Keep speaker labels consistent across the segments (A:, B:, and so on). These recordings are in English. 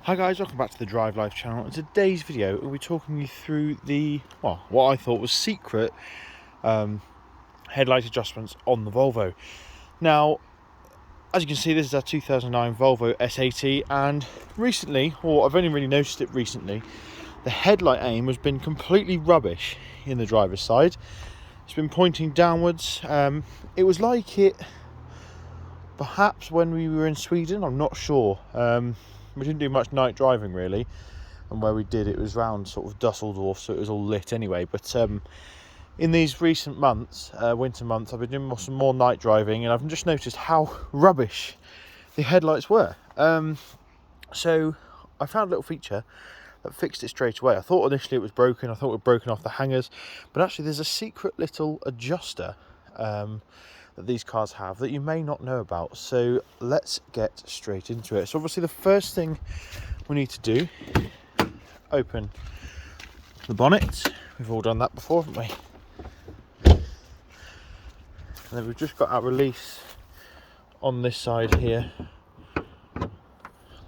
A: Hi guys, welcome back to the Drive Life channel. In today's video, we'll be talking you through the, what I thought was secret headlight adjustments on the Volvo. Now, as you can see, this is our 2009 Volvo S80, and recently, or I've only really noticed it recently, the headlight aim has been completely rubbish in the driver's side. It's been pointing downwards. It was like it, perhaps when we were in Sweden, I'm not sure. We didn't do much night driving really, and where we did, it was round sort of Dusseldorf, so it was all lit anyway. But in these recent months, winter months, I've been doing some more night driving, and I've just noticed how rubbish the headlights were. So I found a little feature that fixed it straight away. I thought initially it was broken. I thought it was broken off the hangers, but actually there's a secret little adjuster that these cars have that you may not know about. So let's get straight into it. So obviously the first thing we need to do, open the bonnet. We've all done that before, haven't we? And then we've just got our release on this side here,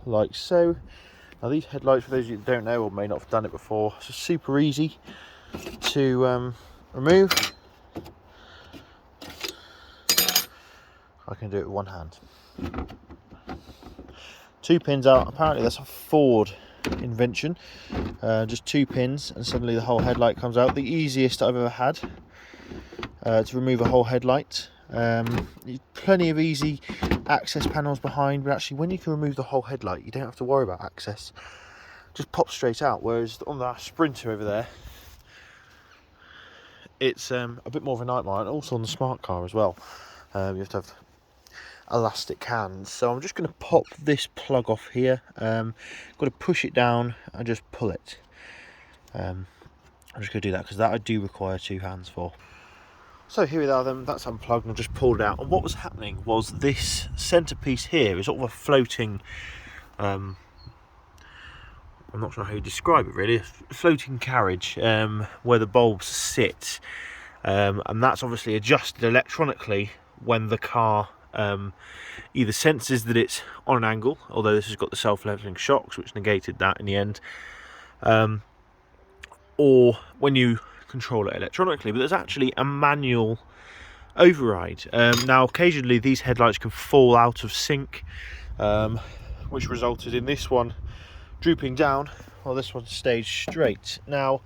A: like so. Now these headlights, for those of you that don't know or may not have done it before, it's super easy to remove. I can do it with one hand. 2 pins out. Apparently that's a Ford invention. Just 2 pins and suddenly the whole headlight comes out. The easiest I've ever had to remove a whole headlight. Plenty of easy access panels behind, but actually when you can remove the whole headlight, you don't have to worry about access. Just pops straight out. Whereas on the Sprinter over there, it's a bit more of a nightmare, and also on the smart car as well. You have to have elastic hands. So I'm just going to pop this plug off here. Got to push it down and just pull it. I'm just going to do that because that I do require 2 hands for. So here we are then, that's unplugged and I've just pulled it out. And what was happening was this centerpiece here is sort of a floating, I'm not sure how you describe it really, a floating carriage where the bulbs sit. And that's obviously adjusted electronically when the car either senses that it's on an angle, although this has got the self-leveling shocks which negated that in the end, or when you control it electronically. But there's actually a manual override. Now occasionally these headlights can fall out of sync, which resulted in this one drooping down while this one stayed straight. Now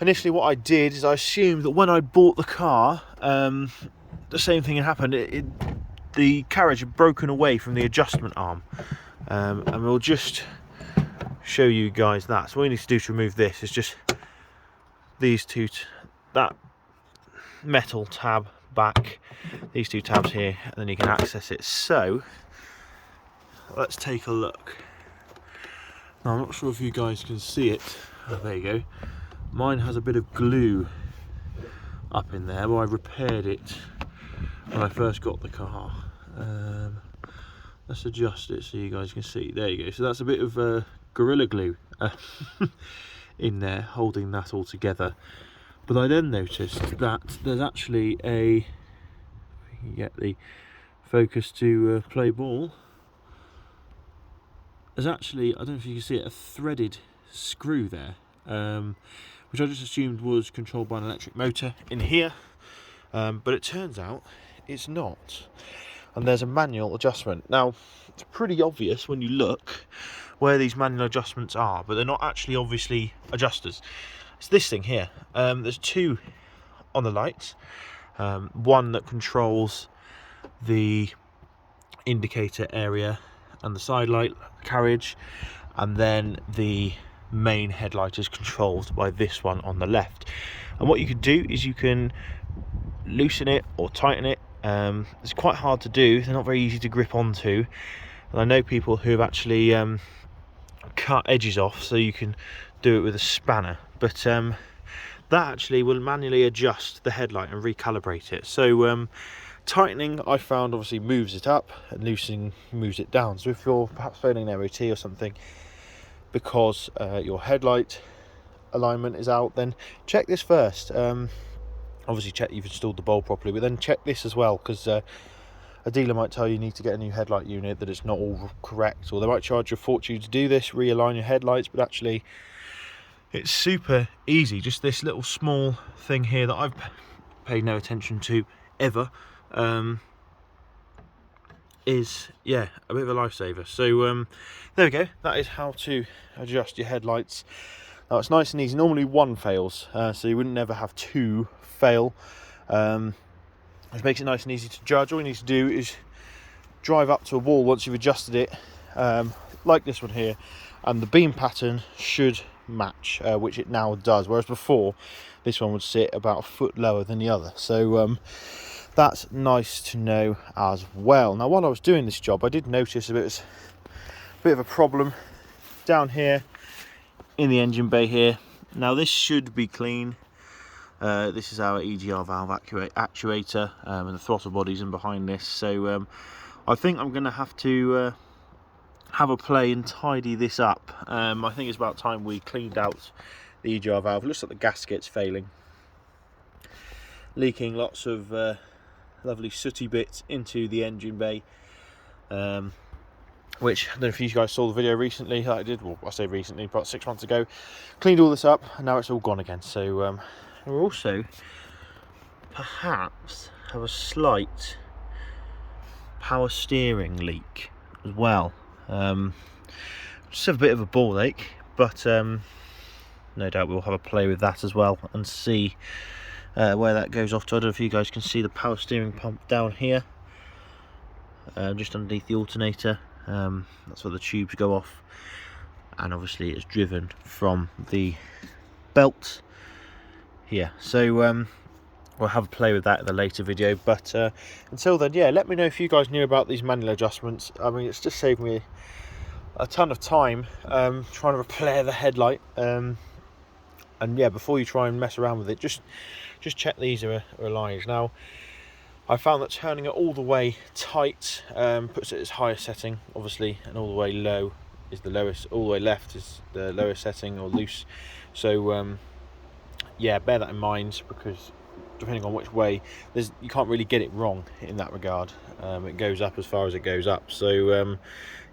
A: initially what I did is I assumed that when I bought the car, the same thing had happened. The carriage had broken away from the adjustment arm, and we'll just show you guys that. So what we need to do to remove this is just these two, that metal tab back, these 2 tabs here, and then you can access it. So let's take a look. Now, I'm not sure if you guys can see it. Oh, there you go. Mine has a bit of glue up in there. Well, I repaired it when I first got the car. Let's adjust it so you guys can see. There you go. So that's a bit of Gorilla Glue in there holding that all together. But I then noticed that there's actually a, if you can get the focus to play ball, there's actually, I don't know if you can see it, a threaded screw there, which I just assumed was controlled by an electric motor in here, but it turns out it's not. And there's a manual adjustment. Now, it's pretty obvious when you look where these manual adjustments are, but they're not actually obviously adjusters. It's this thing here. There's 2 on the lights. One that controls the indicator area and the side light carriage, and then the main headlight is controlled by this one on the left. And what you can do is you can loosen it or tighten it. It's quite hard to do, they're not very easy to grip onto, and I know people who have actually cut edges off, so you can do it with a spanner, but that actually will manually adjust the headlight and recalibrate it. So tightening, I found, obviously moves it up, and loosening moves it down. So if you're perhaps failing an MOT or something because your headlight alignment is out, then check this first. Obviously check you've installed the bulb properly, but then check this as well, because a dealer might tell you need to get a new headlight unit, that it's not all correct, or they might charge you a fortune to do this, realign your headlights, but actually it's super easy. Just this little small thing here that I've paid no attention to ever, is, yeah, a bit of a lifesaver. So there we go, that is how to adjust your headlights. Now it's nice and easy. Normally one fails, so you wouldn't never have two fail, which makes it nice and easy to judge. All you need to do is drive up to a wall once you've adjusted it, like this one here, and the beam pattern should match, which it now does, whereas before this one would sit about a foot lower than the other. So that's nice to know as well. Now while I was doing this job, I did notice a bit of a problem down here in the engine bay here. Now this should be clean. This is our EGR valve actuator, and the throttle body's in behind this, so I think I'm going to have to have a play and tidy this up. I think it's about time we cleaned out the EGR valve. It looks like the gasket's failing, leaking lots of lovely sooty bits into the engine bay, which I don't know if you guys saw the video recently. I did, well, I say recently, about 6 months ago. Cleaned all this up and now it's all gone again. So we'll also perhaps have a slight power steering leak as well. Just have a bit of a ball ache, but no doubt we'll have a play with that as well and see where that goes off to. I don't know if you guys can see the power steering pump down here, just underneath the alternator. That's where the tubes go off, and obviously it's driven from the belt here. So we'll have a play with that in a later video, but until then, yeah, let me know if you guys knew about these manual adjustments. I mean, it's just saved me a ton of time trying to repair the headlight, and yeah, before you try and mess around with it, just check these are aligned. Now I found that turning it all the way tight puts it at its highest setting, obviously, and all the way low is the lowest, all the way left is the lowest setting, or loose. So yeah, bear that in mind, because depending on which way, you can't really get it wrong in that regard. It goes up as far as it goes up. So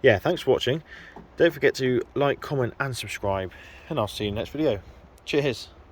A: yeah, thanks for watching. Don't forget to like, comment and subscribe, and I'll see you in the next video. Cheers.